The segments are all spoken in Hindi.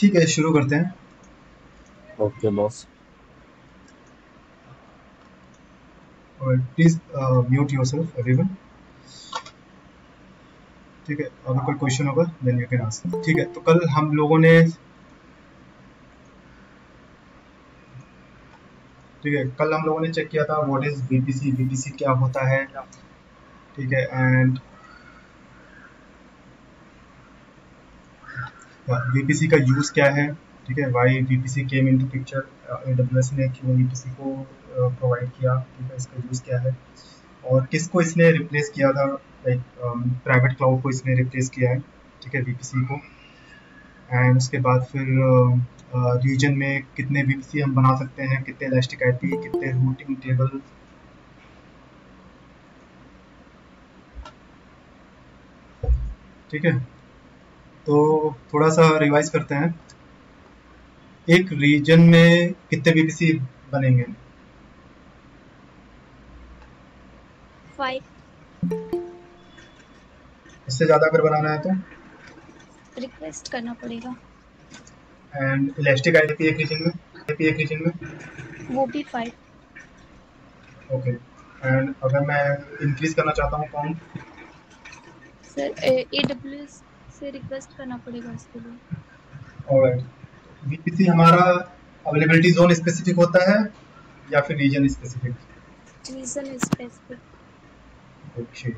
ठीक है, शुरू करते हैं। Okay boss. और प्लीज म्यूट योरसेल्फ एवरीवन। ठीक है, अगर कोई क्वेश्चन होगा देन यू कैन आस्क। ठीक है, तो कल हम लोगों ने, ठीक है, कल हम लोगों ने चेक किया था व्हाट इज वीपीसी, वीपीसी क्या होता है। ठीक है, एंड वीपीसी का यूज क्या है। ठीक है, why VPC came into picture, AWS ने क्यों वीपीसी को प्रोवाइड किया। ठीक है, इसका यूज क्या है और किसको इसने रिप्लेस किया था, लाइक प्राइवेट क्लाउड को इसने रिप्लेस किया है। ठीक है, वीपीसी को। एंड उसके बाद फिर रीजन में कितने वीपीसी हम बना सकते हैं, कितने इलास्टिक आईपी, कितने रूटिंग टेबल। ठीक है, तो थोड़ा सा रिवाइज करते हैं। एक रीजन में कितने वीपीसी बनेंगे। 5 इससे ज़्यादा अगर बनाना है तो। रिक्वेस्ट करना पड़ेगा। एंड इलास्टिक आईपी एक रीजन में। वो भी 5। ओके, एंड अगर मैं इंक्रीज करना चाहता हूँ काउंट। सर AWS से रिक्वेस्ट करना पड़ेगा इसके लिए। ऑलराइट, वीपीसी हमारा अवेलेबिलिटी जोन स्पेसिफिक होता है या फिर region specific. Region specific. Okay,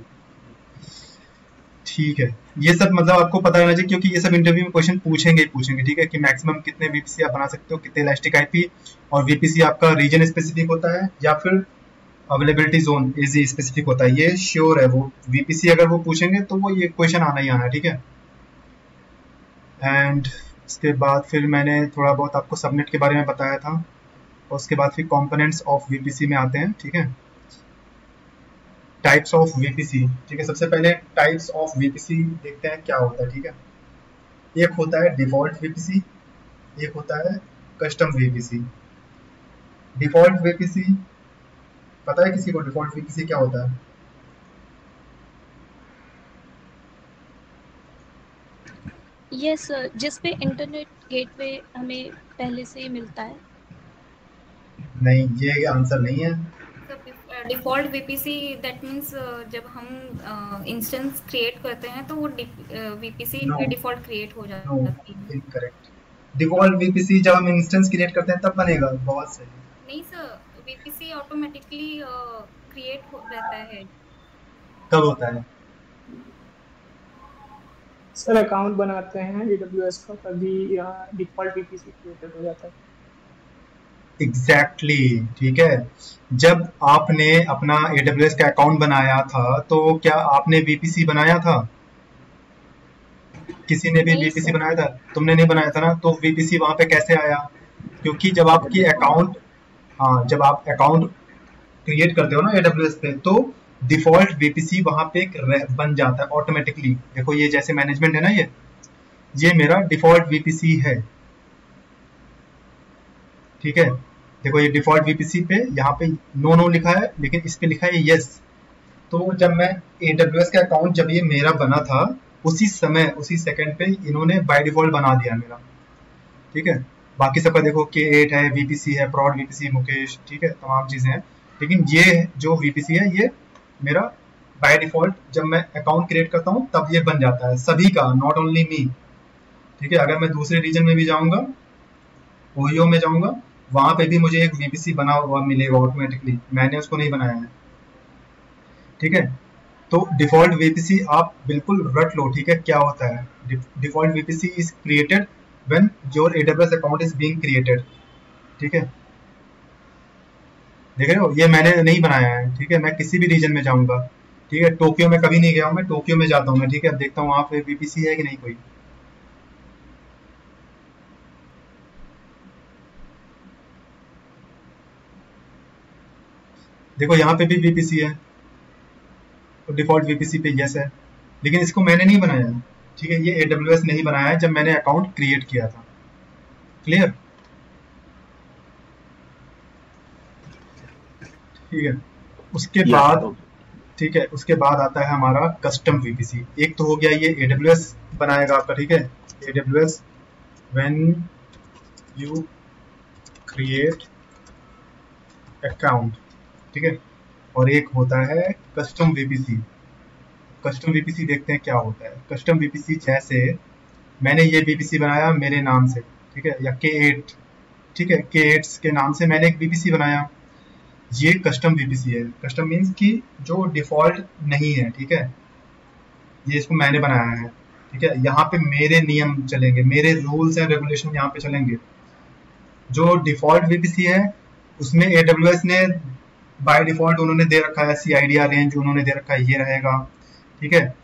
ठीक है, ये सब मतलब आपको पता रहना चाहिए क्योंकि ये सब इंटरव्यू में क्वेश्चन पूछेंगे ही पूछेंगे। ठीक है, कि मैक्सिमम कितने वीपीसी आप बना सकते हो, कितने इलास्टिक आईपी, और वीपीसी आपका रीजन स्पेसिफिक होता है या फिर अवेलेबिलिटी जोन इजी स्पेसिफिक होता है। ये श्योर है, वो वीपीसी अगर वो पूछेंगे तो वो ये क्वेश्चन आना ही आना है। ठीक है, एंड उसके बाद फिर मैंने थोड़ा बहुत आपको सबनेट के बारे में बताया था और उसके बाद फिर कंपोनेंट्स ऑफ वीपीसी में आते हैं। ठीक है, टाइप्स ऑफ वीपीसी। ठीक है, सबसे पहले टाइप्स ऑफ वीपीसी देखते हैं क्या होता है। ठीक है, एक होता है डिफॉल्ट वीपीसी, एक होता है कस्टम वीपीसी। डिफॉल्ट वीपीसी पता है किसी को, डिफॉल्ट वीपीसी क्या होता है। यस सर, जिस पे इंटरनेट गेटवे हमें पहले से ही मिलता है। नहीं, ये आंसर नहीं है। डिफॉल्ट वीपीसी दैट मीन्स जब हम इंस्टेंस क्रिएट करते हैं तो वो वीपीसी नो डिफॉल्ट क्रिएट हो नो, जाती है। इनकरेक्ट। डिफॉल्ट वीपीसी जब हम इंस्टेंस क्रिएट करते हैं तब बनेगा। बहुत सही। नहीं सर, वीपीसी ऑटोमेटिकली क्रिएट हो रहता है। कब होता है। सर अकाउंट बनाते हैं AWS का तभी डिफॉल्ट वीपीसी क्रिएटेड हो जाता है। एग्जैक्टली ठीक है, जब आपने अपना AWS का अकाउंट बनाया था तो क्या आपने वीपीसी बनाया था। किसी ने भी नहीं वीपीसी सर। बनाया था, तुमने नहीं बनाया था ना, तो वीपीसी वहां पे कैसे आया। क्योंकि जब आपकी अकाउंट, हाँ, जब आप अकाउंट क्रिएट करते हो ना AWS पे तो डिफॉल्ट वीपीसी वहां पे बन जाता है ऑटोमेटिकली। देखो ये जैसे मैनेजमेंट है ना, ये मेरा डिफॉल्ट वीपीसी है। ठीक है, देखो ये डिफॉल्ट वीपीसी पे यहाँ पे नो लिखा है लेकिन इस पे लिखा है यस। तो जब मैं AWS का अकाउंट, जब ये मेरा बना था उसी समय उसी सेकंड पे इन्होंने बाय डिफॉल्ट बना दिया मेरा। ठीक है, बाकी सबका देखो K8 है, वीपीसी है, प्रॉड वीपीसी मुकेश, ठीक है, तमाम चीजें हैं। लेकिन ये जो वीपीसी है ये मेरा बाय डिफॉल्ट जब मैं अकाउंट क्रिएट करता हूँ तब ये बन जाता है सभी का, नॉट ओनली मी। ठीक है, अगर मैं दूसरे रीजन में भी जाऊंगा, ओयो में जाऊंगा, वहां पे भी मुझे एक वीपीसी बना हुआ मिलेगा ऑटोमेटिकली, मैंने उसको नहीं बनाया है। ठीक है, तो डिफॉल्ट वीपीसी आप बिल्कुल रट लो। ठीक है, क्या होता है default VPC is created when your AWS account is being created. ठीक है, देख रहे हो, ये मैंने नहीं बनाया है। ठीक है, मैं किसी भी रीजन में जाऊंगा। ठीक है, टोक्यो में कभी नहीं गया हूँ, मैं टोक्यो में जाता हूँ मैं। ठीक है, अब देखता हूँ वहां पे वीपीसी है कि नहीं कोई। देखो यहाँ पे भी वीपीसी है, तो डिफॉल्ट वीपीसी पे यस है, लेकिन इसको मैंने नहीं बनाया है। ठीक है, ये AWS ने ही बनाया है जब मैंने अकाउंट क्रिएट किया था। क्लियर। ठीक है, उसके बाद, ठीक है, उसके बाद आता है हमारा कस्टम वीपीसी। एक तो हो गया ये AWS बनाएगा आपका। ठीक है, AWS when you create account, ठीक है। और एक होता है कस्टम वीपीसी। कस्टम वीपीसी देखते हैं क्या होता है। कस्टम वीपीसी जैसे मैंने ये वीपीसी बनाया मेरे नाम से, ठीक है, या K8, ठीक है, K8 के नाम से मैंने एक वीपीसी बनाया, ये कस्टम वीपीसी है। कस्टम मीन्स कि जो डिफॉल्ट नहीं है, ठीक है, ये इसको मैंने बनाया है, ठीक है। यहाँ पे मेरे नियम चलेंगे, मेरे रूल्स एंड रेगुलेशन यहाँ पे चलेंगे। जो डिफॉल्ट वीपीसी है उसमें AWS ने बाय डिफॉल्ट उन्होंने दे रखा है CIDR रेंज, उन्होंने दे रखा है ये रहेगा, ठीक है,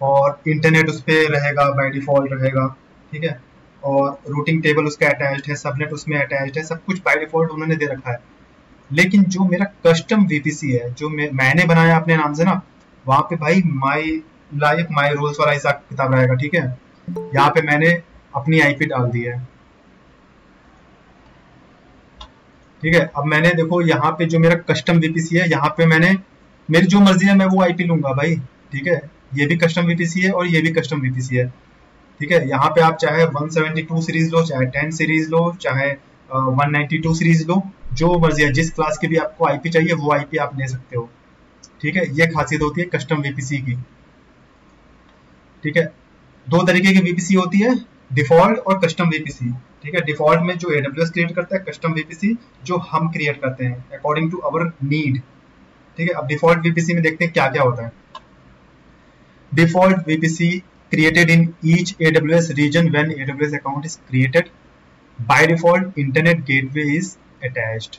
और इंटरनेट उस पर रहेगा, बाय डिफॉल्ट रहेगा, ठीक है, और रूटिंग टेबल उसका अटैच्ड है, सबनेट उसमें अटैच्ड है, सब कुछ बाय डिफॉल्ट उन्होंने दे रखा है। लेकिन जो मेरा कस्टम वीपीसी है, जो मैंने बनाया अपने नाम से ना, वहां पे भाई माई लाइफ माई रूल्स वाला हिसाब किताब रहेगा, ठीक है। यहाँ पे मैंने अपनी IP डाल दी है, ठीक है। अब मैंने देखो यहाँ पे जो मेरा कस्टम वीपीसी है, यहाँ पे मैंने मेरी जो मर्जी है मैं वो IP लूंगा भाई, ठीक है। ये भी कस्टम वीपीसी है और ये भी कस्टम वीपीसी है, ठीक है। यहाँ पे आप चाहे 172 सीरीज लो, चाहे 10 सीरीज लो, चाहे 192 सीरीज लो, जो मर्जी है, जिस क्लास की भी आपको IP चाहिए वो IP आप ले सकते हो, ठीक है। ये खासियत होती है कस्टम वीपीसी की, ठीक है। दो तरीके की वीपीसी होती है, डिफॉल्ट और कस्टम वीपीसी, ठीक है। डिफॉल्ट में जो AWS क्रिएट करता है, कस्टम वीपीसी जो हम क्रिएट करते हैं अकॉर्डिंग टू अवर नीड, ठीक है। अब डिफॉल्ट वीपीसी में देखते हैं क्या क्या होता है। Default VPC created in each AWS region when AWS account is created. By default internet gateway is attached.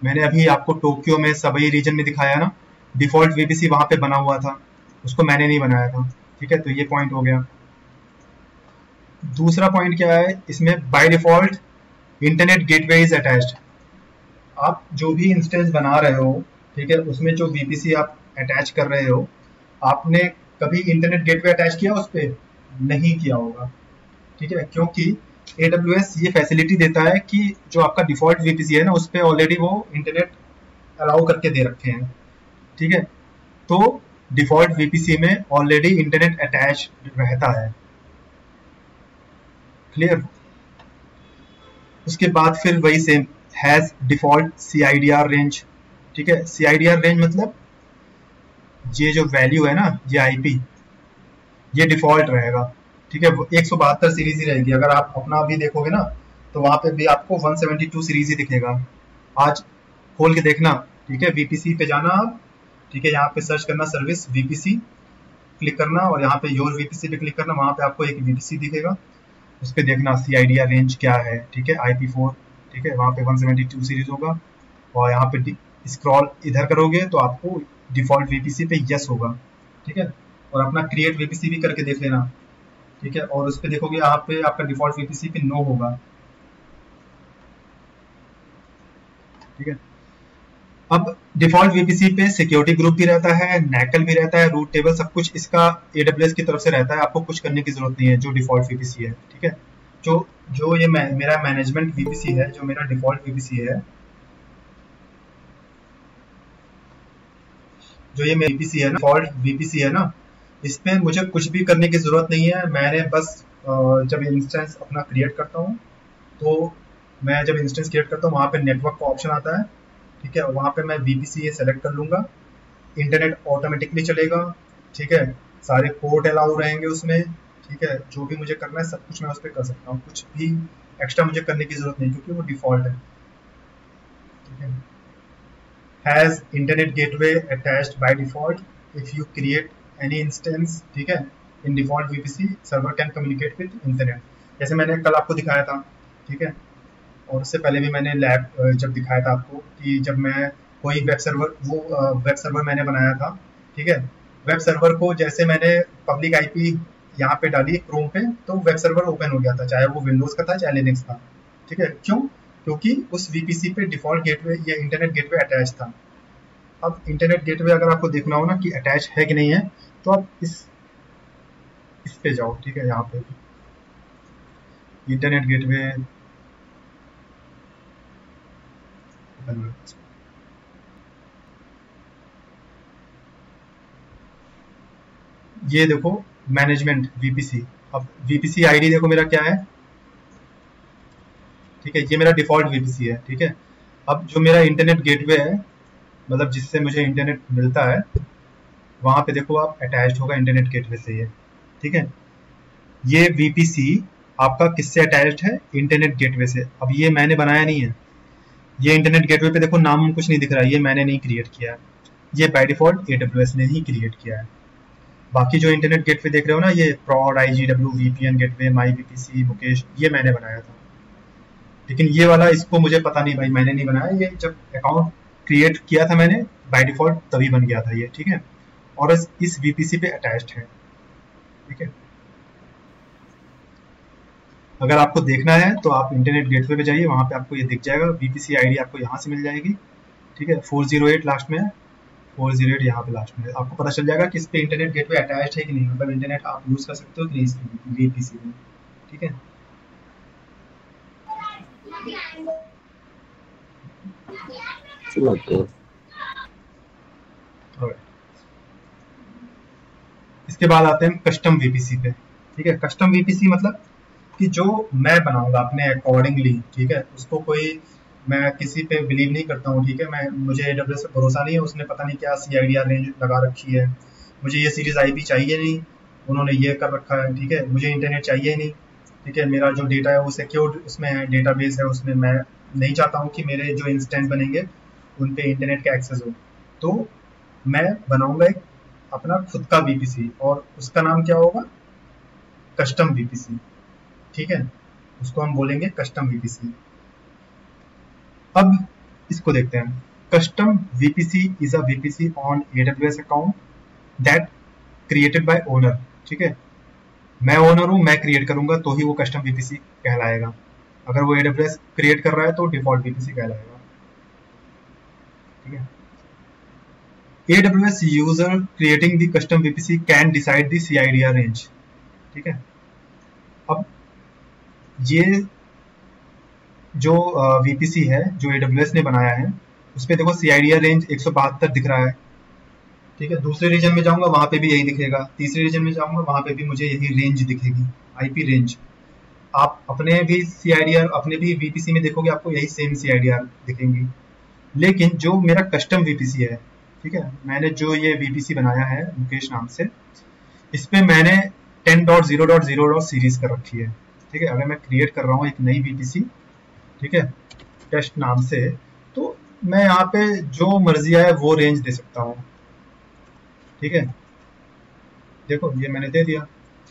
मैंने अभी आपको टोक्यो में सबई रीजन में दिखाया ना, डिफॉल्ट वीपीसी वहां पे बना हुआ था, उसको मैंने नहीं बनाया था, ठीक है। तो ये पॉइंट हो गया। दूसरा पॉइंट क्या है इसमें, by default internet gateway is attached. आप जो भी इंस्टेंस बना रहे हो, ठीक है, उसमें जो वीपीसी आप अटैच कर रहे हो, आपने कभी इंटरनेट गेटवे अटैच किया उस पर? नहीं किया होगा, ठीक है, क्योंकि AWS ये फैसिलिटी देता है कि जो आपका डिफॉल्ट वीपीसी है ना, उस पर ऑलरेडी वो इंटरनेट अलाउ करके दे रखे हैं, ठीक है। तो डिफॉल्ट वीपीसी में ऑलरेडी इंटरनेट अटैच रहता है, क्लियर। उसके बाद फिर वही same, has default CIDR range, ठीक है। CIDR रेंज मतलब ये जो वैल्यू है ना, ये IP, ये डिफॉल्ट रहेगा, ठीक है। 172 सीरीज ही रहेगी। अगर आप अपना भी देखोगे ना, तो वहां पे भी आपको 172 सीरीज ही दिखेगा। आज खोल के देखना, ठीक है, VPC पे जाना आप, ठीक है, यहाँ पे सर्च करना सर्विस VPC, क्लिक करना और यहाँ पे योर VPC पे क्लिक करना, वहां पे आपको एक VPC दिखेगा, उस पर देखना CIDR रेंज क्या है, ठीक है, IP4, ठीक है, वहाँ पे 172 सीरीज होगा। और यहाँ पे स्क्रॉल इधर करोगे तो आपको डिफॉल्ट VPC पे यस होगा, ठीक है। और अपना क्रिएट VPC भी करके देख लेना, ठीक है, और उस पर देखोगे यहाँ पे आपका डिफॉल्ट VPC पे नो होगा, ठीक है। अब डिफॉल्ट VPC पे सिक्योरिटी ग्रुप भी रहता है, NACL भी रहता है, रूट टेबल, सब कुछ इसका AWS की तरफ से रहता है, आपको कुछ करने की जरूरत नहीं है जो डिफॉल्ट VPC है, ठीक है। जो ये मेरा मैनेजमेंट VPC है, जो मेरा डिफॉल्ट VPC है, जो ये VPC है ना, डिफॉल्ट VPC है ना, इसमें मुझे कुछ भी करने की जरूरत नहीं है। मैंने बस जब इंस्टेंस अपना क्रिएट करता हूँ, तो मैं जब इंस्टेंस क्रिएट करता हूँ वहाँ पे नेटवर्क का ऑप्शन आता है, ठीक है, वहाँ पे मैं VPC सेलेक्ट कर लूंगा, इंटरनेट ऑटोमेटिकली चलेगा, ठीक है, सारे पोर्ट अलाउ रहेंगे उसमें, ठीक है। जो भी मुझे करना है सब कुछ मैं उस पर कर सकता हूँ, कुछ भी एक्स्ट्रा मुझे करने की जरूरत नहीं, क्योंकि वो डिफॉल्ट है, ठीक है। Has internet gateway attached by default if you create any instance, ठीक है, in default VPC server can communicate with internet, जैसे मैंने कल आपको दिखाया था, ठीक है, और उससे पहले भी मैंने लैब जब दिखाया था आपको कि जब मैं कोई वेब सर्वर मैंने बनाया था, ठीक है, वेब सर्वर को जैसे मैंने पब्लिक IP यहाँ पे डाली क्रोम पे, तो वेब सर्वर ओपन हो गया था, चाहे वो विंडोज का था चाहे लिनक्स था, ठीक है। क्यों? क्योंकि उस VPC पे डिफॉल्ट गेटवे या इंटरनेट गेटवे अटैच था। अब इंटरनेट गेटवे अगर आपको देखना हो ना कि अटैच है कि नहीं है, तो आप इस पे जाओ, ठीक है, यहाँ पे इंटरनेट गेटवे, ये देखो मैनेजमेंट VPC। अब VPC ID देखो मेरा क्या है, ठीक है, ये मेरा डिफॉल्ट वीपीसी है। ठीक है, अब जो मेरा इंटरनेट गेटवे है, मतलब जिससे मुझे इंटरनेट मिलता है, वहां पे देखो आप अटैच्ड होगा इंटरनेट गेटवे से ये। ठीक है, ये वीपीसी आपका किससे अटैच्ड है? इंटरनेट गेटवे से। अब ये मैंने बनाया नहीं है, ये इंटरनेट गेटवे पे देखो नाम कुछ नहीं दिख रहा है, ये मैंने नहीं क्रिएट किया है, ये बाय डिफॉल्ट AWS ने ही क्रिएट किया है। बाकी जो इंटरनेट गेटवे देख रहे हो ना, ये प्रॉड, IGW, VPN गेटवे, माई VPC, मुकेश, ये मैंने बनाया था। लेकिन ये वाला इसको मुझे पता नहीं भाई, मैंने नहीं बनाया, ये जब अकाउंट क्रिएट किया था मैंने बाय डिफॉल्ट तभी बन गया था ये। ठीक है, और इस VPC पे अटैच्ड है। ठीक है, अगर आपको देखना है तो आप इंटरनेट गेटवे पे जाइए, वहां पे आपको ये दिख जाएगा, VPC आईडी आपको यहाँ से मिल जाएगी। ठीक है, 408 लास्ट में है, 408 यहाँ पे लास्ट में है। आपको पता चल जाएगा कि इस पे इंटरनेट गेटवे अटैच्ड है कि नहीं, मतलब इंटरनेट आप यूज कर सकते हो कि नहीं इस VPC में। ठीक है, इसके बाद आते हैं कस्टम VPC पे। ठीक है, कस्टम VPC मतलब कि जो मैं बनाऊंगा अपने अकॉर्डिंगली। ठीक है, उसको कोई, मैं किसी पे बिलीव नहीं करता हूँ। ठीक है, मैं, मुझे AWS पे भरोसा नहीं है, उसने पता नहीं क्या CIDR रेंज लगा रखी है, मुझे ये सीरीज IP चाहिए नहीं, उन्होंने ये कर रखा है। ठीक है, मुझे इंटरनेट चाहिए नहीं। ठीक है, मेरा जो डेटा है वो सिक्योर उसमें है, डेटाबेस है उसमें, मैं नहीं चाहता हूँ कि मेरे जो इंस्टेंस बनेंगे उन पे इंटरनेट का एक्सेस हो। तो मैं बनाऊंगा एक अपना खुद का VPC, और उसका नाम क्या होगा? Custom VPC। ठीक है, उसको हम बोलेंगे कस्टम VPC। अब इसको देखते हैं। Custom VPC is a VPC on AWS account that created by owner. ठीक है, मैं ओनर हूं, मैं क्रिएट करूंगा तो ही वो कस्टम VPC कहलाएगा। अगर वो AWS क्रिएट कर रहा है तो डिफॉल्ट VPC कहलाएगा। ठीक है, AWS user creating the custom VPC can decide the CIDR range. ठीक है, अब ये जो VPC है जो AWS ने बनाया है, उस पर देखो CIDR रेंज 172 दिख रहा है। ठीक है, दूसरे रीजन में जाऊंगा वहां पे भी यही दिखेगा, तीसरे रीजन में जाऊंगा वहां पे भी मुझे यही रेंज दिखेगी, IP रेंज। आप अपने भी CIDR, अपने भी VPC में देखोगे आपको यही सेम CIDR दिखेंगी। लेकिन जो मेरा कस्टम VPC है, ठीक है, मैंने जो ये VPC बनाया है मुकेश नाम से, इस पे मैंने 10.0.0 सीरीज कर रखी है। ठीक है, अगर मैं क्रिएट कर रहा हूँ एक नई VPC, ठीक है, टेस्ट नाम से, तो मैं यहाँ पे जो मर्जी आए वो रेंज दे सकता हूँ। ठीक है, देखो ये मैंने दे दिया,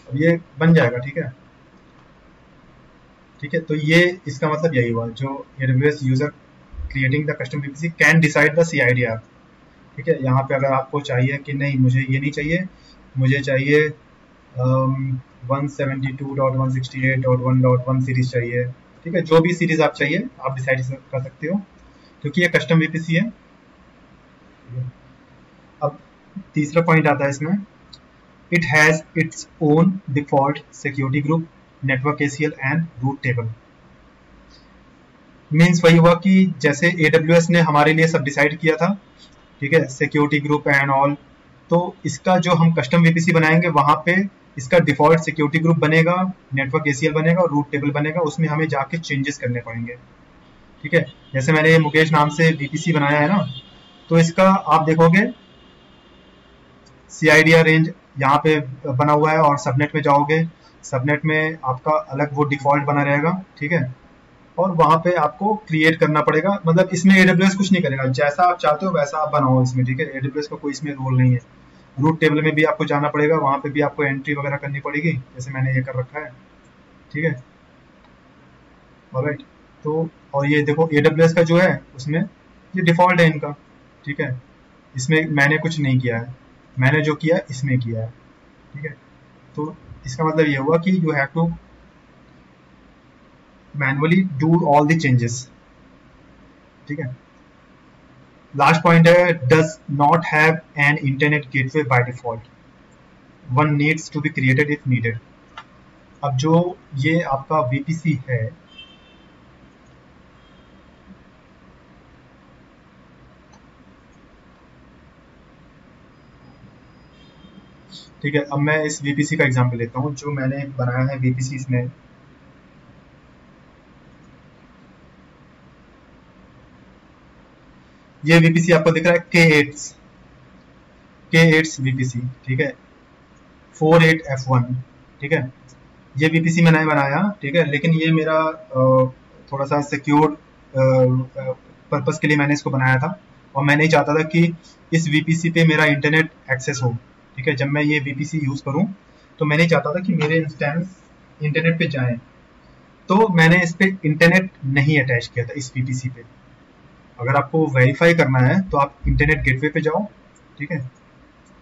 अब ये बन जाएगा। ठीक है, ठीक है, तो ये इसका मतलब यही हुआ, जो AWS user creating the custom VPC can decide the CIDR। ठीक है, यहाँ पे अगर आपको चाहिए कि नहीं मुझे ये नहीं चाहिए, मुझे चाहिए 172.168.1.1 सीरीज चाहिए। ठीक है, जो भी सीरीज आप चाहिए आप डिसाइड कर सकते हो, क्योंकि ये कस्टम VPC है। अब तीसरा पॉइंट आता है इसमें, it has it's own default security group, network ACL and route table. Means वही हुआ कि जैसे AWS ने हमारे लिए सब डिसाइड किया था, ठीक है, सिक्योरिटी ग्रुप एंड ऑल, तो इसका जो हम कस्टम VPC बनाएंगे वहां पे इसका डिफॉल्ट सिक्योरिटी ग्रुप बनेगा, नेटवर्क ACL बनेगा और रूट टेबल बनेगा, उसमें हमें जाके चेंजेस करने पड़ेंगे। ठीक है, जैसे मैंने मुकेश नाम से VPC बनाया है ना, तो इसका आप देखोगे CIDR रेंज यहाँ पे बना हुआ है, और सबनेट में जाओगे, सबनेट में आपका अलग वो डिफॉल्ट बना रहेगा। ठीक है, और वहां पे आपको क्रिएट करना पड़ेगा, मतलब इसमें AWS कुछ नहीं करेगा, जैसा आप चाहते हो वैसा आप बनाओ इसमें। ठीक है, AWS का कोई इसमें रोल नहीं है। रूट टेबल में भी आपको जाना पड़ेगा, वहां पे भी आपको एंट्री वगैरह करनी पड़ेगी, जैसे मैंने ये कर रखा है। ठीक है, ऑलराइट, तो और ये देखो AWS का जो है उसमें ये डिफॉल्ट है इनका। ठीक है, इसमें मैंने कुछ नहीं किया है, मैंने जो किया इसमें किया है। ठीक है, तो इसका मतलब ये हुआ कि you have to manually do all the changes. ठीक है, लास्ट पॉइंट है, does not have an internet gateway by default, one needs to be created if needed. अब जो ये आपका VPC है, ठीक है, अब मैं इस VPC का एग्जांपल लेता हूँ जो मैंने बनाया है VPC। इसमें ये VPC आपको दिख रहा है K8 VPC, ठीक है, 48F1, ठीक है। ये VPC मैंने बनाया, ठीक है, लेकिन ये मेरा थोड़ा सा सिक्योर पर्पस के लिए मैंने इसको बनाया था, और मैं नहीं चाहता था कि इस VPC पे मेरा इंटरनेट एक्सेस हो, ठीक है। जब मैं ये VPC यूज करूं तो मैं नहीं चाहता था कि मेरे इंस्टेंस इंटरनेट पे जाएं, तो मैंने इस पे इंटरनेट नहीं अटैच किया था इस VPC पे। अगर आपको वेरीफाई करना है तो आप इंटरनेट गेटवे पे जाओ, ठीक है,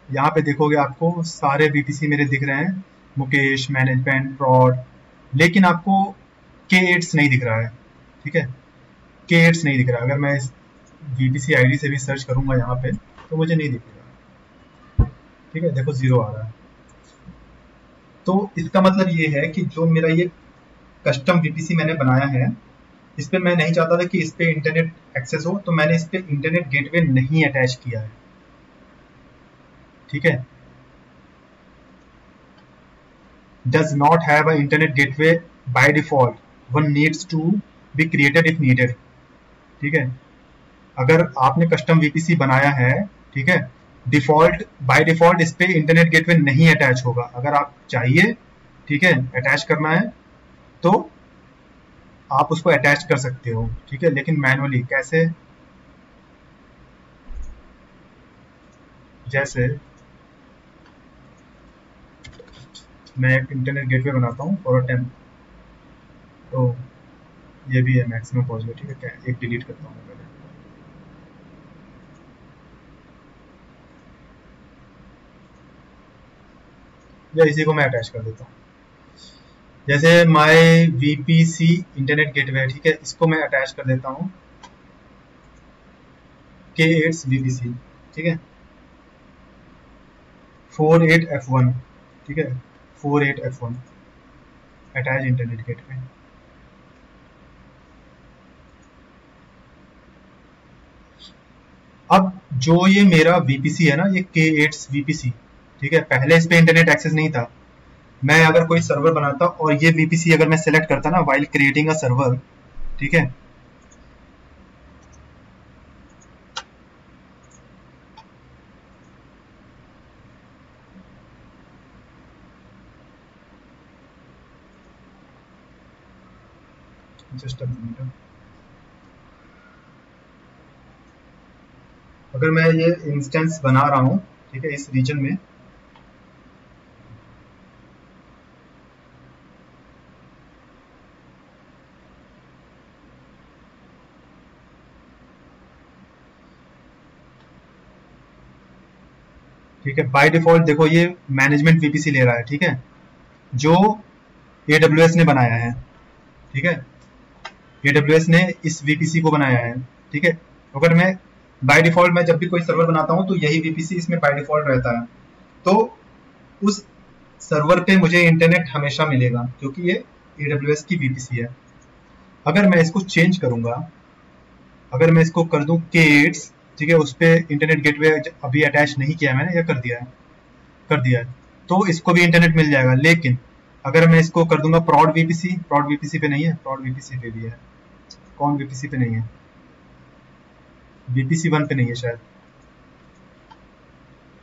यहाँ पे देखोगे आपको सारे VPC मेरे दिख रहे हैं, मुकेश, मैनेजमेंट, फ्रॉड, लेकिन आपको K8 नहीं दिख रहा है, ठीक है, K8 नहीं दिख रहा। अगर मैं इस VPC ID से भी सर्च करूंगा यहाँ पे तो मुझे नहीं दिखेगा, ठीक है, देखो 0 आ रहा है। तो इसका मतलब ये है कि जो मेरा ये कस्टम VPC मैंने बनाया है, इस पे मैं नहीं चाहता था कि इस पे इंटरनेट एक्सेस हो, तो मैंने इस पे इंटरनेट गेटवे नहीं अटैच किया है, ठीक है। Does not have an internet gateway by default. One needs to be created if needed. ठीक है, अगर आपने कस्टम VPC बनाया है, ठीक है, डिफॉल्ट बाय डिफॉल्ट इस पे इंटरनेट गेटवे नहीं अटैच होगा। अगर आप चाहिए, ठीक है, अटैच करना है तो आप उसको अटैच कर सकते हो, ठीक है, लेकिन मैनुअली कैसे, जैसे मैं एक इंटरनेट गेटवे बनाता हूँ फॉर अ टाइम, तो ये भी है मैक्सिमम पॉसिबल, ठीक है, क्या एक डिलीट करता हूँ पहले, या इसी को मैं अटैच कर देता हूँ। जैसे माय VPC इंटरनेट गेटवे, ठीक है, इसको मैं अटैच कर देता हूँ K8 VPC, ठीक है, 48F1, ठीक है, 48F1 अटैच इंटरनेट गेटवे। अब जो ये मेरा VPC है ना, ये K8 VPC, ठीक है, पहले इस पे इंटरनेट एक्सेस नहीं था। मैं अगर कोई सर्वर बनाता और ये VPC अगर मैं सेलेक्ट करता ना व्हाइल क्रिएटिंग अ सर्वर, ठीक है, जस्ट अ मिनट, अगर मैं ये इंस्टेंस बना रहा हूँ, ठीक है, इस रीजन में, ठीक है, बाय डिफॉल्ट देखो ये मैनेजमेंट VPC ले रहा है, ठीक है, जो AWS ने बनाया है, ठीक है, AWS ने इस VPC को बनाया है, ठीक है। अगर मैं बाय डिफॉल्ट मैं जब भी कोई सर्वर बनाता हूं तो यही VPC इसमें बाय डिफॉल्ट रहता है, तो उस सर्वर पे मुझे इंटरनेट हमेशा मिलेगा क्योंकि ये AWS की VPC है। अगर मैं इसको चेंज करूंगा, अगर मैं इसको कर दूं K8, ठीक है, उस पे इंटरनेट गेटवे अभी अटैच नहीं किया मैंने, या कर दिया है, तो इसको भी इंटरनेट मिल जाएगा। लेकिन अगर मैं इसको कर दूंगा प्रॉड VPC पे नहीं है, प्रॉड VPC पे भी है, कौन VPC पे नहीं है, VPC 1 पे नहीं है शायद,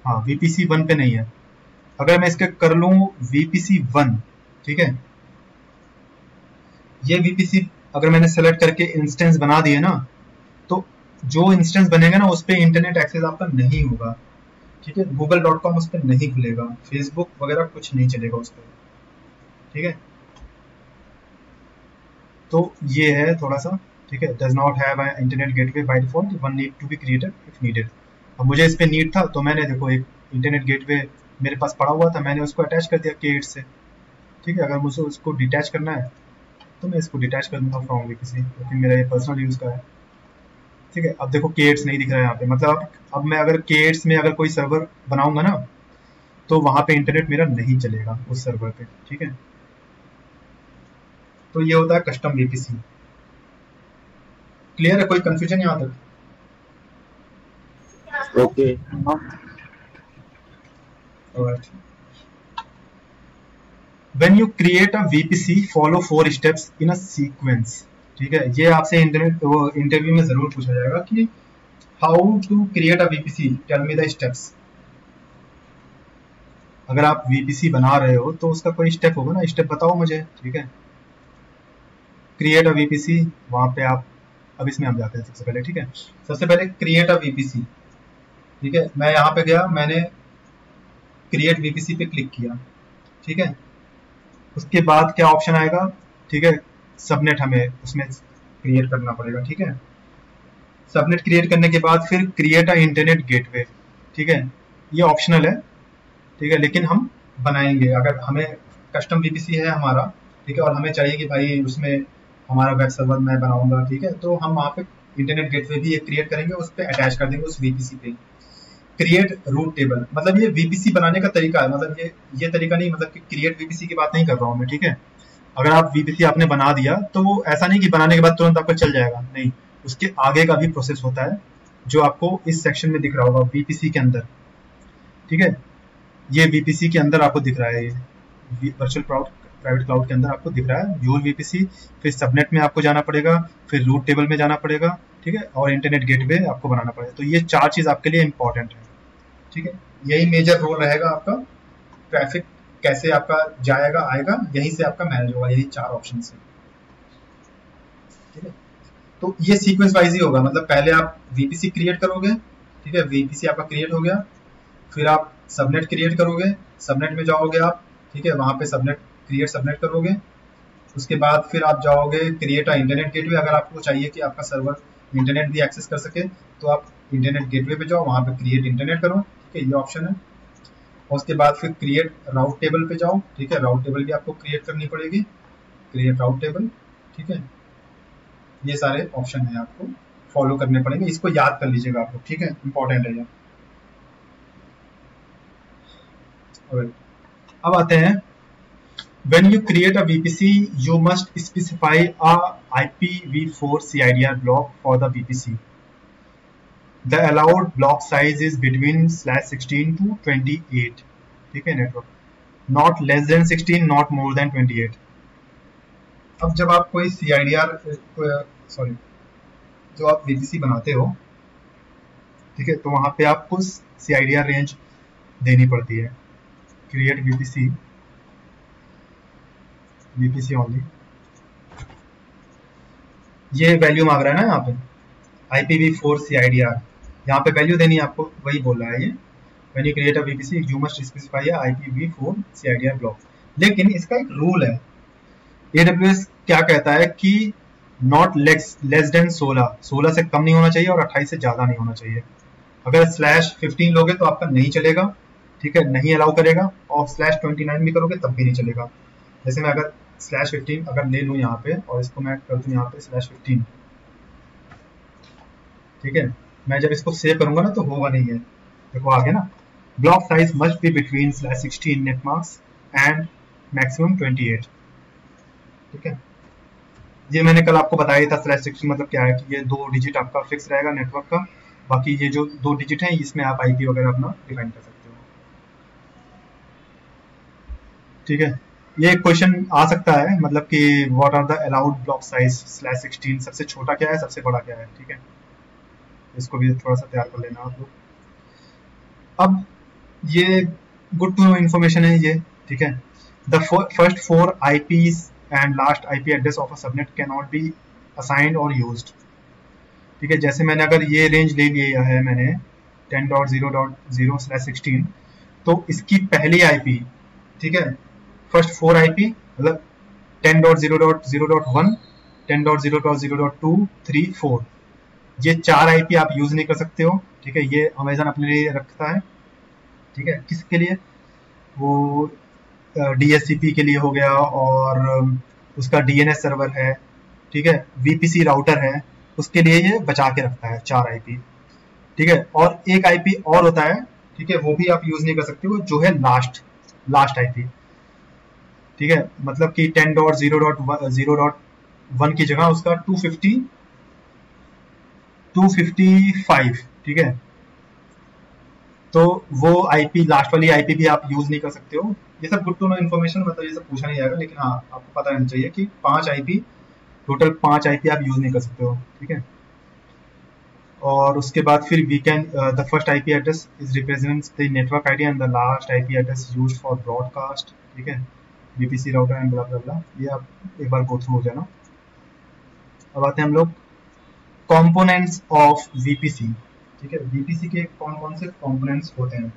हाँ VPC 1 पे नहीं है। अगर मैं इसके कर लूं VPC 1, ठीक है, ये VPC अगर मैंने सेलेक्ट करके इंस्टेंस बना दिए ना, तो जो इंस्टेंस बनेगा ना उस पर इंटरनेट एक्सेस आपका नहीं होगा, ठीक है, google.com उस पर नहीं खुलेगा, फेसबुक वगैरह कुछ नहीं चलेगा उस पर, ठीक है। तो ये है थोड़ा सा, ठीक है, does not have an internet gateway by default, one need to be created if needed. अब मुझे इस पे नीड था तो मैंने देखो एक इंटरनेट गेटवे मेरे पास पड़ा हुआ था, मैंने उसको अटैच कर दिया K8 से, ठीक है। अगर मुझे उसको डिटैच करना है तो मैं इसको डिटैच कर दूंगा फ्रॉम VPC, क्योंकि मेरा ये पर्सनल यूज का है, ठीक है। अब देखो K8 नहीं दिख रहा है यहाँ पे, मतलब अब मैं अगर K8 में अगर कोई सर्वर बनाऊंगा ना तो वहां पे इंटरनेट मेरा नहीं चलेगा उस सर्वर पे, ठीक है। तो ये होता है कस्टम VPC। क्लियर है, कोई कंफ्यूजन यहाँ तक? Okay, Alright. When you create a VPC, follow 4 steps in a sequence, ठीक है। ये आपसे इंटरव्यू में जरूर पूछा जाएगा कि how to create a VPC, tell me the steps. अगर आप वीपीसी बना रहे हो तो उसका कोई स्टेप होगा ना, स्टेप बताओ मुझे, ठीक है। क्रिएट अ वीपीसी, वहां पे आप, अब इसमें हम जाते हैं सबसे पहले, ठीक है। सबसे पहले क्रिएट अ वीपीसी, ठीक है। मैं यहाँ पे गया, मैंने क्रिएट वीपीसी पे क्लिक किया, ठीक है। उसके बाद क्या ऑप्शन आएगा, ठीक है, सबनेट हमें उसमें क्रिएट करना पड़ेगा, ठीक है। सबनेट क्रिएट करने के बाद फिर क्रिएट अ इंटरनेट गेटवे, ठीक है। ये ऑप्शनल है, ठीक है, लेकिन हम बनाएंगे। अगर हमें कस्टम वीपीसी है हमारा, ठीक है, और हमें चाहिए कि भाई उसमें हमारा वेब सर्वर मैं बनाऊंगा, ठीक है, तो हम वहाँ पे इंटरनेट गेटवे भी एक क्रिएट करेंगे, उस पर अटैच कर देंगे उस वीपीसी पे। क्रिएट रूट टेबल, मतलब ये वीपीसी बनाने का तरीका है, मतलब ये तरीका नहीं, मतलब कि क्रिएट वीपीसी की बात नहीं कर रहा हूँ मैं, ठीक है। अगर आप वीपीसी आपने बना दिया तो ऐसा नहीं कि बनाने के बाद तुरंत आपका चल जाएगा, नहीं, उसके आगे का भी प्रोसेस होता है जो आपको इस सेक्शन में दिख रहा होगा वीपीसी के अंदर, ठीक है। ये वीपीसी के अंदर आपको दिख रहा है, ये वर्चुअल प्राइवेट क्लाउड के अंदर आपको दिख रहा है यूल वीपीसी। फिर सबनेट में आपको जाना पड़ेगा, फिर रूट टेबल में जाना पड़ेगा, ठीक है, और इंटरनेट गेटवे आपको बनाना पड़ेगा। तो ये 4 चीज आपके लिए इंपॉर्टेंट है, ठीक है। यही मेजर रोल रहेगा आपका, ट्रैफिक कैसे आपका जाएगा आएगा, यहीं से आपका मैनेज होगा, यही 4 ऑप्शन है, ठीक है। तो ये सीक्वेंस वाइज ही होगा, मतलब पहले आप वीपीसी क्रिएट करोगे, ठीक है, वीपीसी आपका क्रिएट हो गया, फिर आप सबनेट क्रिएट करोगे, सबनेट में जाओगे आप, ठीक है, वहां पे सबनेट क्रिएट सबनेट करोगे। उसके बाद फिर आप जाओगे क्रिएट इंटरनेट गेटवे, अगर आपको चाहिए कि आपका सर्वर इंटरनेट भी एक्सेस कर सके तो आप इंटरनेट गेटवे पे जाओ, वहां पे क्रिएट इंटरनेट करो, ठीक है, ये ऑप्शन है। और उसके बाद फिर क्रिएट राउट टेबल पे जाओ, ठीक है, राउट टेबल भी आपको क्रिएट करनी पड़ेगी, क्रिएट राउट टेबल, ठीक है। ये सारे ऑप्शन है आपको फॉलो करने पड़ेंगे, इसको याद कर लीजिएगा आप लोग, ठीक है, इंपॉर्टेंट है ये। अब आते हैं, when you create a VPC you must specify a IPv4 CIDR block for the VPC. The allowed block size is between /16 to 28, ठीक है, network, not less than 16, not more than 28। अब जब आप कोई CIDR सॉरी जो आप VPC बनाते हो, ठीक है, तो वहां पे आपको CIDR रेंज देनी पड़ती है। क्रिएट VPC ओनली, ये वैल्यू मांग रहा है ना यहाँ पे, IPv4 CIDR, यहाँ पे वैल्यू देनी है आपको, वही बोल रहा है ये। When you create a VPC you must specify a IPv4 CIDR block। लेकिन इसका एक रूल है, AWS क्या कहता है कि नॉट लेस देन 16 से कम नहीं होना चाहिए और 28 से ज्यादा नहीं होना चाहिए। अगर /15 लोगे तो आपका नहीं चलेगा, ठीक है, नहीं अलाउ करेगा, और /29 भी करोगे तब भी नहीं चलेगा। जैसे मैं अगर /15 अगर ले लूँ यहाँ पे और इसको मैं कर दूँ यहाँ पे /15, ठीक है, मैं जब इसको सेव करूंगा ना तो होगा नहीं है, देखो आगे ना, block size must be between /16 net marks and maximum 28, ठीक है। ये मैंने कल आपको बताया था /16 मतलब क्या है कि ये 2 डिजिट आपका फिक्स रहेगा नेटवर्क का, बाकी ये जो 2 डिजिट हैं इसमें आप आईपी वगैरह अपना डिफाइन कर सकते हो, ठीक है। ये क्वेश्चन आ सकता है, मतलब कि what are the allowed block size /16, सबसे छोटा क्या है सबसे बड़ा क्या है, ठीक है, इसको भी थोड़ा सा तैयार कर लेना आप लोग। अब ये गुड टू नो इन्फॉर्मेशन है ये, ठीक है। The first 4 IPs and last IP address of a subnet can not be assigned और यूज्ड, ठीक है। जैसे मैंने अगर ये रेंज ले लिया है मैंने 10.0.0/16, तो इसकी पहली IP, ठीक है, फर्स्ट 4 IP मतलब 10.0.0.1, 10.0.0.2, 3, 4, ये 4 IP आप यूज नहीं कर सकते हो, ठीक है। ये अमेजन अपने लिए रखता है, ठीक है, किसके लिए, वो DHCP के लिए हो गया, और उसका DNS सर्वर है, ठीक है, VPC राउटर है, उसके लिए ये बचा के रखता है 4 IP, ठीक है। और एक IP और होता है, ठीक है, वो भी आप यूज नहीं कर सकते हो, जो है लास्ट IP, ठीक है, मतलब कि 10.0.0.1 की जगह उसका 255, ठीक है। तो वो IP लास्ट वाली IP भी आप यूज नहीं कर सकते हो। ये सब गुड टू नो इन्फॉर्मेशन, मतलब ये सब पूछा नहीं जाएगा, लेकिन हाँ आपको पता रहना चाहिए कि 5 IP टोटल 5 IP आप यूज नहीं कर सकते हो, ठीक है। और उसके बाद फिर we can the first IP address is represents the network ID and the last IP address used for broadcast, ठीक है, VPC router and blah blah blah. ये आप एक बार गो थ्रू हो जाना। अब आते हैं हम लोग कंपोनेंट्स ऑफ वीपीसी, ठीक है। वीपीसी के कौन कौन से कंपोनेंट्स होते हैं,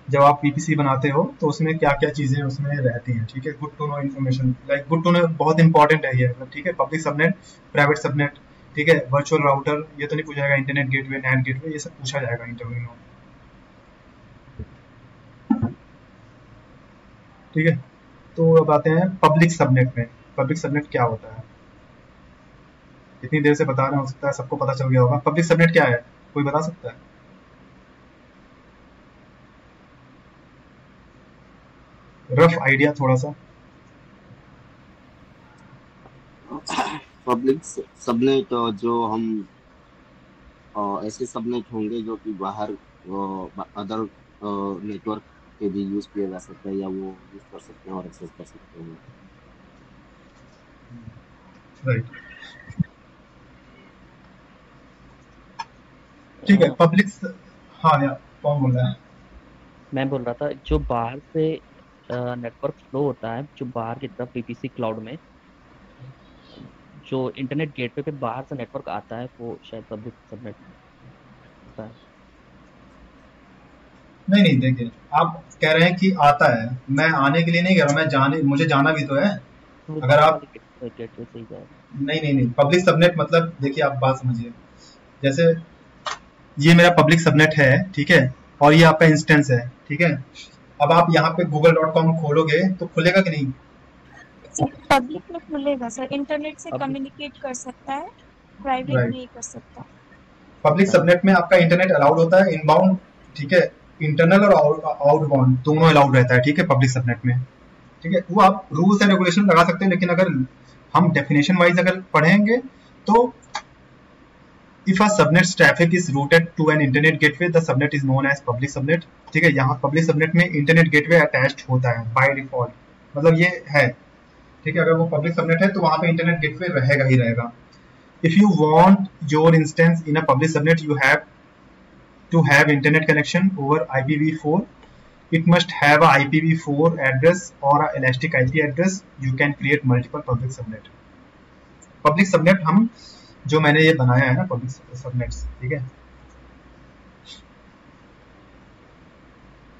जब आप वीपीसी बनाते हो तो उसमें क्या क्या चीजें उसमें रहती हैं, ठीक है। Good to know information, like good to know बहुत इंपॉर्टेंट है ये, ठीक है। पब्लिक सबनेट, प्राइवेट सबनेट, ठीक है, वर्चुअल राउटर, ये तो नहीं पूछा जाएगा, इंटरनेट गेटवे, नैट गेटवे, ये सब पूछा जाएगा इंटरव्यू में, ठीक है। तो अब आते हैं पब्लिक सबनेट में। पब्लिक सबनेट क्या होता है, इतनी देर से बता रहा, हो सकता है सबको पता चल गया होगा। पब्लिक सबनेट क्या है, कोई बता सकता है? रफ आइडिया थोड़ा सा। पब्लिक सबनेट जो हम ऐसे सबनेट होंगे जो कि बाहर अदर नेटवर्क के भी यूज किया जा सकता है या वो यूज कर सकते हैं और एक्सेस कर सकते हैं। राइट, ठीक है। पब्लिक, हाँ यार कौन बोल रहा है? मैं बोल रहा था जो बाहर से नेटवर्क फ्लो होता है, जो बाहर की तरफ वीपीसी क्लाउड में जो इंटरनेट गेटवे पे बाहर से नेटवर्क आता है वो शायद पब्लिक सबनेट होता है। नहीं नहीं, देखिए आप कह रहे हैं कि आता है, मैं आने के लिए नहीं कह रहा, मुझे जाना भी तो है। अगर आप गेटवे से ही जाए। नहीं, पब्लिक सबनेट मतलब देखिए, आप बात समझिए, जैसे ये मेरा पब्लिक सबनेट है, ठीक है, और ये आपका इंस्टेंस है, ठीक है। अब आप यहाँ पे google.com खोलोगे तो खुलेगा कि नहीं? पब्लिक में खुलेगा सर, इंटरनेट से कम्युनिकेट कर सकता है, प्राइवेट नहीं कर सकता। पब्लिक सबनेट में आपका इंटरनेट अलाउड होता है, इनबाउंड, ठीक है, इंटरनल और आउटबाउंड दोनों अलाउड रहता है, ठीक है, पब्लिक सबनेट में, ठीक है। वो आप रूल्स एंड रेगुलेशन लगा सकते हैं, लेकिन अगर हम डेफिनेशन वाइज अगर पढ़ेंगे तो if a subnet's traffic is routed to an internet gateway, the subnet is known as public subnet, ठीक है। यहाँ पब्लिक सबनेट में इंटरनेट गेटवे अटैच्ड होता है बाय डिफॉल्ट, मतलब ये है, ठीक है। अगर वो पब्लिक सबनेट है तो वहाँ पे इंटरनेट गेटवे रहेगा ही रहेगा। If you want your instance in a public subnet, you have to have internet connection over IPv4. It must have a IPv4 address or a elastic IP address. You can create multiple public subnet. Public subnet हम जो मैंने ये बनाया है ना, पब्लिक सबनेट्स, ठीक है,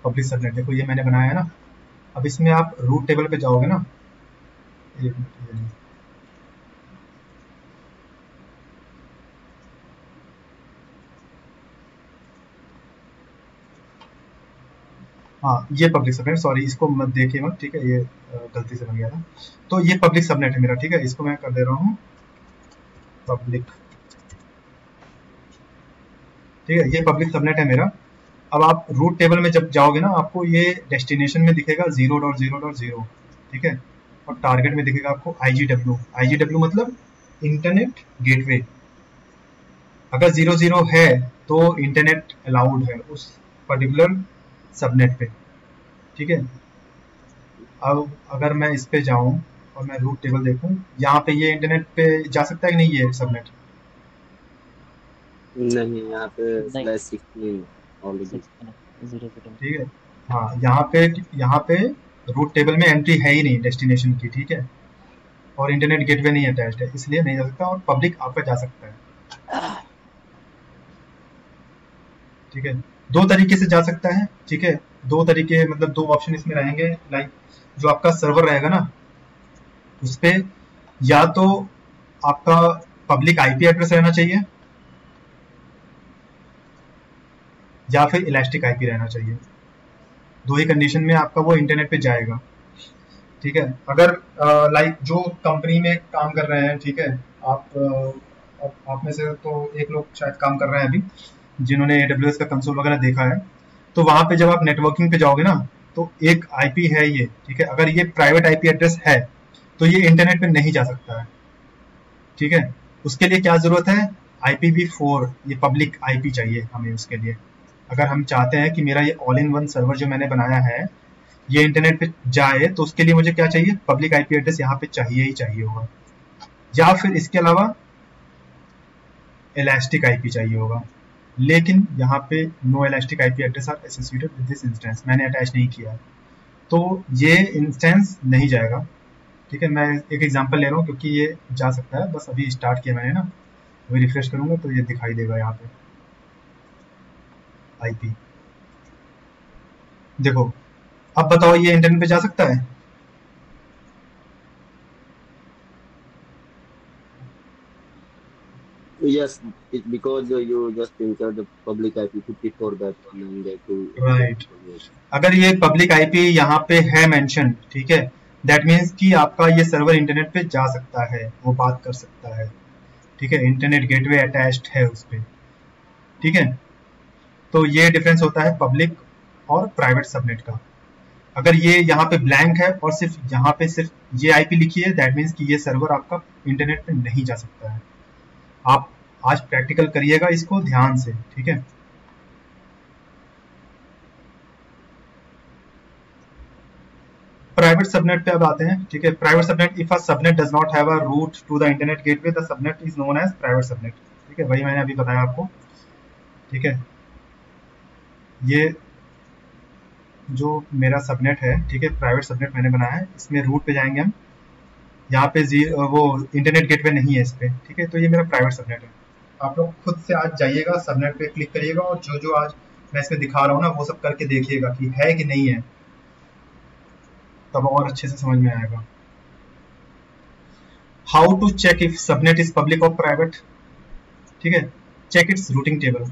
पब्लिक सबनेट देखो ये मैंने बनाया है ना। अब इसमें आप रूट टेबल पे जाओगे ना, एक मिनट, हाँ ये पब्लिक सबनेट, सॉरी इसको मत देखिए मत, ठीक है, ये गलती से बन गया था। तो ये पब्लिक सबनेट है मेरा, ठीक है, इसको मैं कर दे रहा हूँ पब्लिक, ठीक है, ये पब्लिक सबनेट है मेरा। अब आप रूट टेबल में जब जाओगे ना, आपको ये डेस्टिनेशन में दिखेगा 0.0.0, ठीक है, और टारगेट में दिखेगा आपको IGW। IGW मतलब इंटरनेट गेटवे। अगर 00 है तो इंटरनेट अलाउड है उस पर्टिकुलर सबनेट पे, ठीक है। अब अगर मैं इस पे जाऊं और मैं रूट टेबल देखूं, यहाँ पे ये इंटरनेट पे जा सकता है कि नहीं ये सबनेट? नहीं, यहाँ पे /16 ऑलरेडी, ठीक है, हाँ यहाँ पे रूट टेबल में एंट्री है ही नहीं डेस्टिनेशन की, ठीक है, और इंटरनेट गेटवे नहीं अटैच्ड है, इसलिए नहीं जा सकता, और पब्लिक आपका जा सकता है, ठीक है। दो तरीके से जा सकता है, ठीक है, दो तरीके मतलब दो ऑप्शन इसमें रहेंगे। लाइक जो आपका सर्वर रहेगा ना उस पे या तो आपका पब्लिक आईपी एड्रेस रहना चाहिए या फिर इलास्टिक आईपी रहना चाहिए, दो ही कंडीशन में आपका वो इंटरनेट पे जाएगा, ठीक है। अगर लाइक जो कंपनी में काम कर रहे हैं, ठीक है, आप में से तो एक लोग शायद काम कर रहे हैं अभी जिन्होंने AWS का कंसोल वगैरह देखा है, तो वहां पे जब आप नेटवर्किंग पे जाओगे ना तो एक आईपी है ये, ठीक है। अगर ये प्राइवेट आईपी एड्रेस है तो ये इंटरनेट पे नहीं जा सकता है, ठीक है। उसके लिए क्या जरूरत है, IPv4, ये पब्लिक आईपी चाहिए हमें उसके लिए। अगर हम चाहते हैं कि मेरा ये ऑल इन वन सर्वर जो मैंने बनाया है ये इंटरनेट पे जाए, तो उसके लिए मुझे क्या चाहिए, पब्लिक आईपी एड्रेस यहाँ पे चाहिए ही चाहिए होगा। या फिर इसके अलावा इलास्टिक आईपी चाहिए होगा, लेकिन यहाँ पे no elastic IP address are associated with this instance, मैंने अटैच नहीं किया, तो ये इंस्टेंस नहीं जाएगा। ठीक है, मैं एक एग्जांपल ले रहा हूँ क्योंकि ये जा सकता है, बस अभी स्टार्ट किया मैंने ना, अभी रिफ्रेश करूंगा तो ये दिखाई देगा यहाँ पे आईपी। देखो अब बताओ ये इंटरनेट पे जा सकता है? Yes, it's because you just entered the public IP 54 that one and that to right, अगर ये पब्लिक आईपी यहाँ पे है मेंशन, ठीक है, दैट मीन्स कि आपका ये सर्वर इंटरनेट पे जा सकता है, वो बात कर सकता है। ठीक है, इंटरनेट गेटवे अटैच्ड है उस पे। ठीक है, तो ये डिफरेंस होता है पब्लिक और प्राइवेट सबनेट का। अगर ये यहाँ पे ब्लैंक है और सिर्फ यहाँ पे सिर्फ ये आईपी लिखी है, दैट मीन्स कि ये सर्वर आपका इंटरनेट पे नहीं जा सकता है। आप आज प्रैक्टिकल करिएगा इसको ध्यान से। ठीक है, प्राइवेट सबनेट पे अब आते हैं। ठीक है, private subnet, if a subnet does not have a route to the internet gateway the subnet is known as private subnet. ठीक है, वही मैंने अभी बताया आपको। ठीक है, ये जो मेरा सबनेट है, ठीक है, प्राइवेट सबनेट मैंने बनाया है, इसमें रूट पे जाएंगे हम, यहाँ पे वो इंटरनेट गेटवे नहीं है इस पे। ठीक है, तो ये मेरा प्राइवेट सबनेट है। आप लोग खुद से आज जाइएगा, सबनेट पे क्लिक करिएगा और जो जो आज मैं इसमें दिखा रहा हूँ ना वो सब करके देखिएगा कि है कि नहीं है, तब और अच्छे से समझ में आएगा। How to check if subnet is public और प्राइवेट? ठीक है, चेक इट्स रूटिंग टेबल,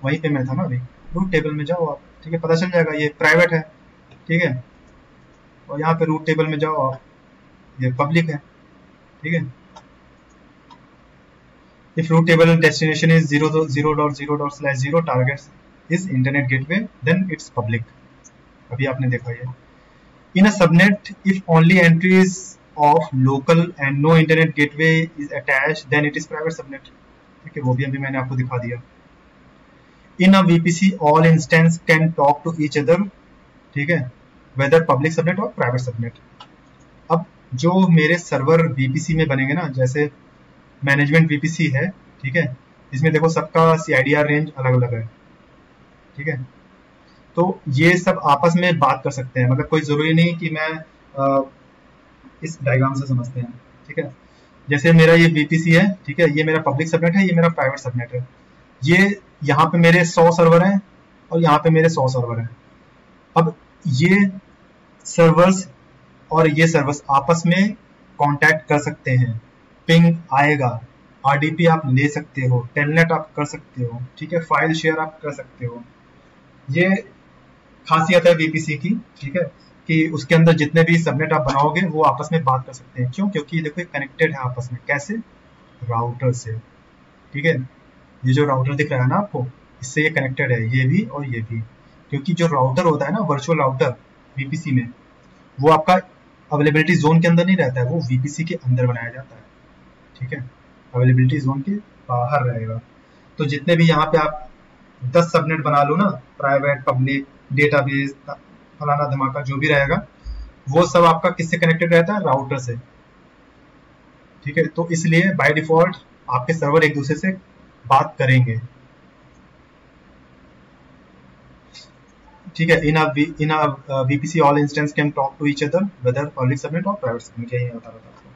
वहीं पे मैं था ना अभी, रूट टेबल में जाओ आप। ठीक है, पता चल जाएगा ये प्राइवेट है। ठीक है, और यहाँ पे रूट टेबल में जाओ आप, ये पब्लिक है। ठीक है, if route table destination is 0.0.0/0 targets is internet gateway then it's public. अभी आपने देखा ये। In a subnet, if only entries of local and no internet gateway is attached, then it is private subnet. ठीक है, वो भी अभी मैंने आपको दिखा दिया। In a VPC, all instance can talk to each other. ठीक है, whether public subnet or private subnet. अब जो मेरे सर्वर VPC में बनेंगे ना, जैसे मैनेजमेंट VPC है, ठीक है, इसमें देखो सबका CIDR रेंज अलग अलग है। ठीक है, तो ये सब आपस में बात कर सकते हैं, मतलब कोई जरूरी नहीं कि मैं इस डायग्राम से समझते हैं। ठीक है, जैसे मेरा ये VPC है, ठीक है, ये मेरा पब्लिक सबनेट है, ये मेरा प्राइवेट सबनेट है। ये यहाँ पे मेरे 100 सर्वर हैं और यहाँ पे मेरे 100 सर्वर हैं। अब ये सर्वर्स और ये सर्वर्स आपस में कांटेक्ट कर सकते हैं, पिंग आएगा, RDP आप ले सकते हो, टेलनेट आप कर सकते हो। ठीक है, फाइल शेयर आप कर सकते हो। ये खासियत है VPC की। ठीक है, कि उसके अंदर जितने भी सबनेट आप बनाओगे वो आपस में बात कर सकते हैं। क्यों? क्योंकि देखो ये कनेक्टेड है आपस में। कैसे? राउटर से। ठीक है, ये जो राउटर दिख रहा है ना आपको, इससे ये कनेक्टेड है, ये भी और ये भी। क्योंकि जो राउटर होता है ना, वर्चुअल राउटर VPC में, वो आपका अवेलेबिलिटी जोन के अंदर नहीं रहता है, वो VPC के अंदर बनाया जाता है। ठीक है, अवेलेबिलिटी जोन के बाहर रहेगा। तो जितने भी यहाँ पे आप 10 सबनेट बना लो ना, प्राइवेट, पब्लिक, डेटाबेस, फलाना धमाका जो भी रहेगा, वो सब आपका किससे कनेक्टेड रहता है? राउटर से। ठीक है, तो इसलिए बाय डिफॉल्ट आपके सर्वर एक दूसरे से बात करेंगे। ठीक है, in a VPC all instance can talk to each other whether public subnet और प्राइवेट सबनेट। यही बता रहा था आपको।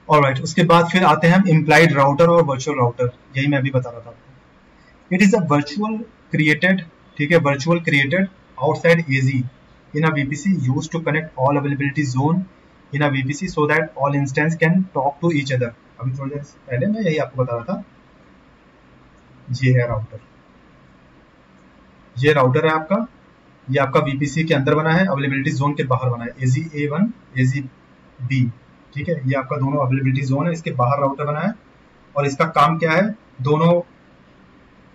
ऑलराइट, उसके बाद फिर आते हैं हम इम्प्लाइड राउटर और वर्चुअल राउटर। यही मैं अभी बता रहा था आपको। It is a virtual created, ठीक है, virtual created outside AZ in a VPC used to connect all availability zone in a VPC so that all instance can talk to each other। अभी थोड़ी देर पहले मैं यही आपको बता रहा था। ये है राउटर, ये राउटर है आपका, ये आपका VPC के अंदर बना है, अवेलेबिलिटी जोन के बाहर बना है, AZ-A1, AZ-B। ठीक है, ये आपका दोनों अवेलेबिलिटी जोन है, इसके बाहर राउटर बना है और इसका काम क्या है? दोनों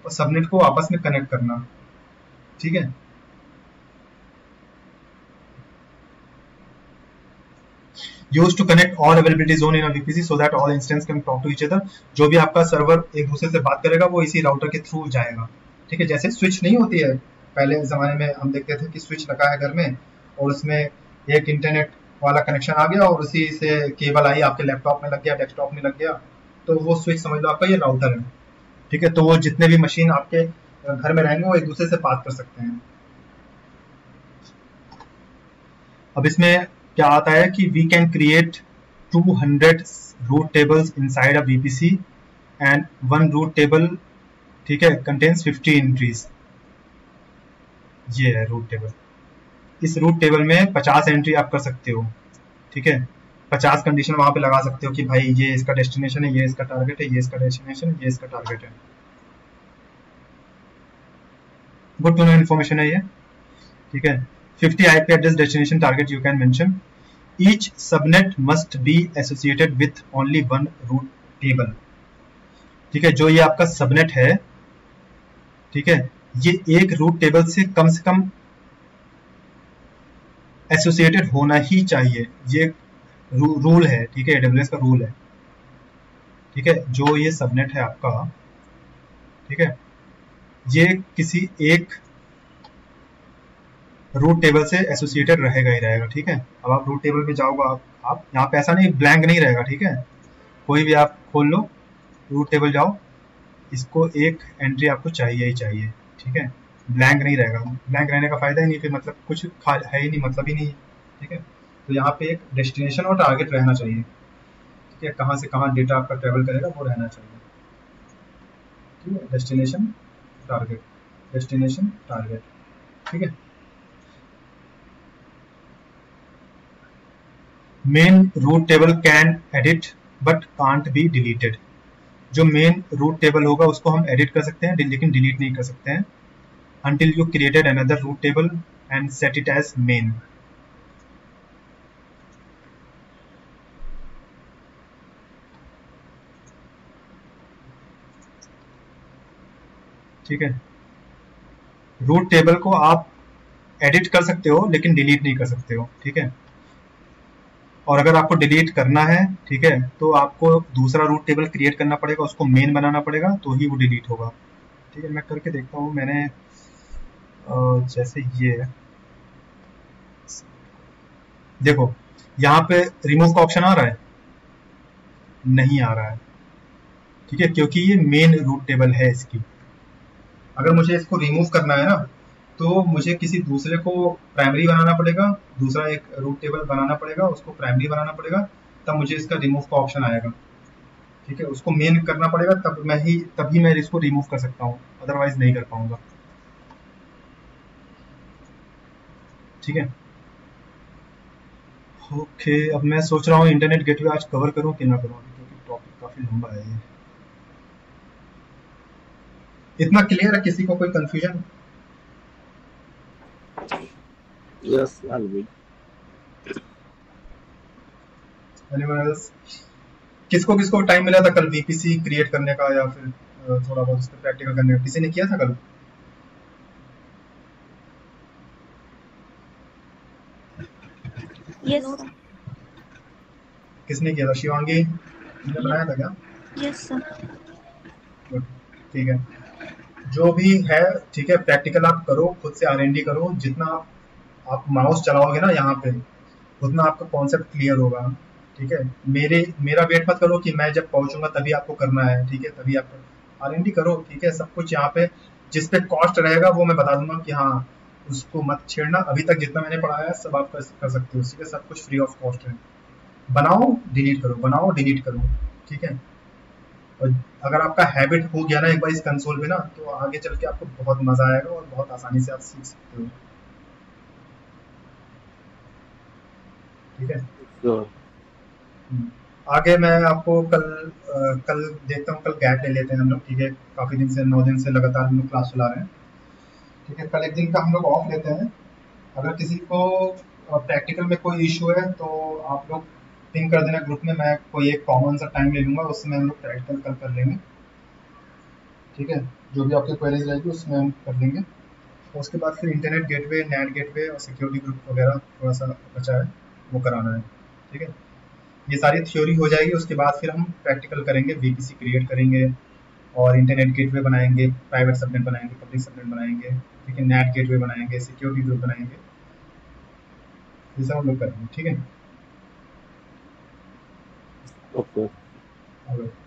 सबनेट को आपस में कनेक्ट करना। ठीक है, used to connect all availability zone in a VPC so that all instance can talk to each other। जो भी आपका सर्वर एक दूसरे से बात करेगा वो इसी राउटर के थ्रू जाएगा। ठीक है, जैसे स्विच नहीं होती है, पहले जमाने में हम देखते थे कि स्विच लगा है घर में और उसमें एक इंटरनेट वाला कनेक्शन आ गया और उसी से केबल आई आपके लैपटॉप में लग गया, डेस्कटॉप में लग गया, तो वो स्विच समझ लो आपका ये राउटर है। ठीक है, तो वो जितने भी मशीन आपके घर में रहेंगे वो एक दूसरे से बात कर सकते हैं। अब इसमें क्या आता है कि we can create 200 route tables inside a VPC and one route table, ठीक है, कंटेन्स 50 एंट्रीज। ये है रूट टेबल। इस रूट टेबल में 50 एंट्री आप कर सकते हो। ठीक है, 50 कंडीशन वहां पे लगा सकते हो कि भाई ये इसका डेस्टिनेशन है, ये इसका टारगेट है, ये इसका डेस्टिनेशन है, ये इसका टारगेट है। गुड टू नो इन्फॉर्मेशन है ये। ठीक है, 50 IP address destination target you can mention. Each subnet must be associated with only one route table. ठीक है, जो ये आपका सबनेट है, ठीक है, ये एक रूट टेबल से कम एसोसिएटेड होना ही चाहिए। ये रूल है। ठीक है, AWS का रूल है। ठीक है, जो ये सबनेट है आपका, ठीक है, ये किसी एक रूट टेबल से एसोसिएटेड रहेगा ही रहेगा। ठीक है, अब आप रूट टेबल में जाओगे, आप यहाँ पे ऐसा नहीं ब्लैंक नहीं रहेगा। ठीक है, कोई भी आप खोल लो, रूट टेबल जाओ, इसको एक एंट्री आपको चाहिए ही चाहिए। ठीक है, ब्लैंक नहीं रहेगा। ब्लैंक रहने का फायदा ही नहीं, फिर मतलब कुछ है ही नहीं, मतलब ही नहीं। ठीक है, तो यहाँ पे एक डेस्टिनेशन और टारगेट रहना चाहिए। ठीक है, कहाँ से कहाँ डेटा आपका ट्रेवल करेगा वो रहना चाहिए। ठीक है, डेस्टिनेशन टारगेट, डेस्टिनेशन टारगेट। ठीक है, main route table can edit but can't be deleted. जो मेन रूट टेबल होगा उसको हम एडिट कर सकते हैं, लेकिन डिलीट नहीं कर सकते हैं until you created another root table and set it as main। ठीक है, रूट टेबल को आप एडिट कर सकते हो लेकिन डिलीट नहीं कर सकते हो। ठीक है, और अगर आपको डिलीट करना है, ठीक है, तो आपको दूसरा रूट टेबल क्रिएट करना पड़ेगा, उसको मेन बनाना पड़ेगा, तो ही वो डिलीट होगा। ठीक है, मैं करके देखता हूँ। मैंने जैसे ये देखो, यहाँ पे रिमूव का ऑप्शन आ रहा है, नहीं आ रहा है। ठीक है, क्योंकि ये मेन रूट टेबल है इसकी। अगर मुझे इसको रिमूव करना है ना, तो मुझे किसी दूसरे को प्राइमरी बनाना पड़ेगा, दूसरा एक रूट टेबल बनाना पड़ेगा, उसको प्राइमरी बनाना पड़ेगा, तब मुझे इसका रिमूव का ऑप्शन आएगा। ठीक है, उसको मेन करना पड़ेगा, तभी मैं इसको रिमूव कर सकता हूँ, अदरवाइज नहीं कर पाऊंगा। ठीक है, ओके, अब मैं सोच रहा हूँ इंटरनेट गेटवे आज कवर करूँ कि ना करूँ, क्योंकि टॉपिक काफी लंबा है ये। इतना क्लियर है? किसी को कोई confusion? Yes, all good. Anyone else? किसको किसको टाइम मिला था कल VPC क्रिएट करने का, या फिर थोड़ा बहुत उस पर प्रैक्टिकल करने का? किसी ने किया था कल? यस किसने किया था? शिवांगी ने बनाया था क्या? Yes sir. गुड, ठीक है। जो भी है, ठीक है, प्रैक्टिकल आप करो, खुद से R&D करो। जितना आप माउस चलाओगे ना यहाँ पे, उतना आपका कॉन्सेप्ट क्लियर होगा। ठीक है, मेरा वेट मत करो कि मैं जब पहुंचूंगा तभी आपको करना है। ठीक है, तभी आप R&D करो। ठीक है, सब कुछ यहाँ पे जिस पे कॉस्ट रहेगा वो मैं बता दूंगा कि हाँ, उसको मत छेड़ना। अभी तक जितना मैंने पढ़ाया सब आप कर सकते हो। ठीक है, सब कुछ फ्री ऑफ कॉस्ट है। बनाओ डिलीट करो, बनाओ डिलीट करो। ठीक है, और अगर आपका हैबिट हो गया ना एक बार इस कंसोल में ना, तो आगे चल के आपको बहुत मजा आएगा और बहुत आसानी से आप सीख सकते हो। ठीक है, श्योर। आगे मैं आपको कल देखता हूँ, कल गैप ले लेते हैं हम लोग। ठीक है, काफी दिन से 9 दिन से लगातार हम लोग क्लास चला रहे हैं। ठीक है, कल एक दिन का हम लोग ऑफ लेते हैं। अगर किसी को प्रैक्टिकल में कोई इशू है तो आप लोग पिंग कर देना ग्रुप में। मैं कोई एक कॉमन सा टाइम ले लूंगा, उसमें हम लोग प्रैक्टिकल कल कर लेंगे। ठीक है, जो भी आपकी क्वेरीज रहेगी उसमें हम कर लेंगे। उसके बाद फिर इंटरनेट गेटवे, नेट गेटवे और सिक्योरिटी ग्रुप वगैरह थोड़ा सा बचा है, वो कराना है। ठीक है, ये सारी थ्योरी हो जाएगी। उसके बाद फिर हम प्रैक्टिकल करेंगे, VPC क्रिएट करेंगे और इंटरनेट गेटवे बनाएंगे, प्राइवेट सबनेट बनाएंगे, पब्लिक सबनेट बनाएंगे। ठीक है, नेट गेटवे बनाएंगे, सिक्योरिटी ग्रुप बनाएंगे, ये सब हम लोग करेंगे। ठीक है, ओके Alright.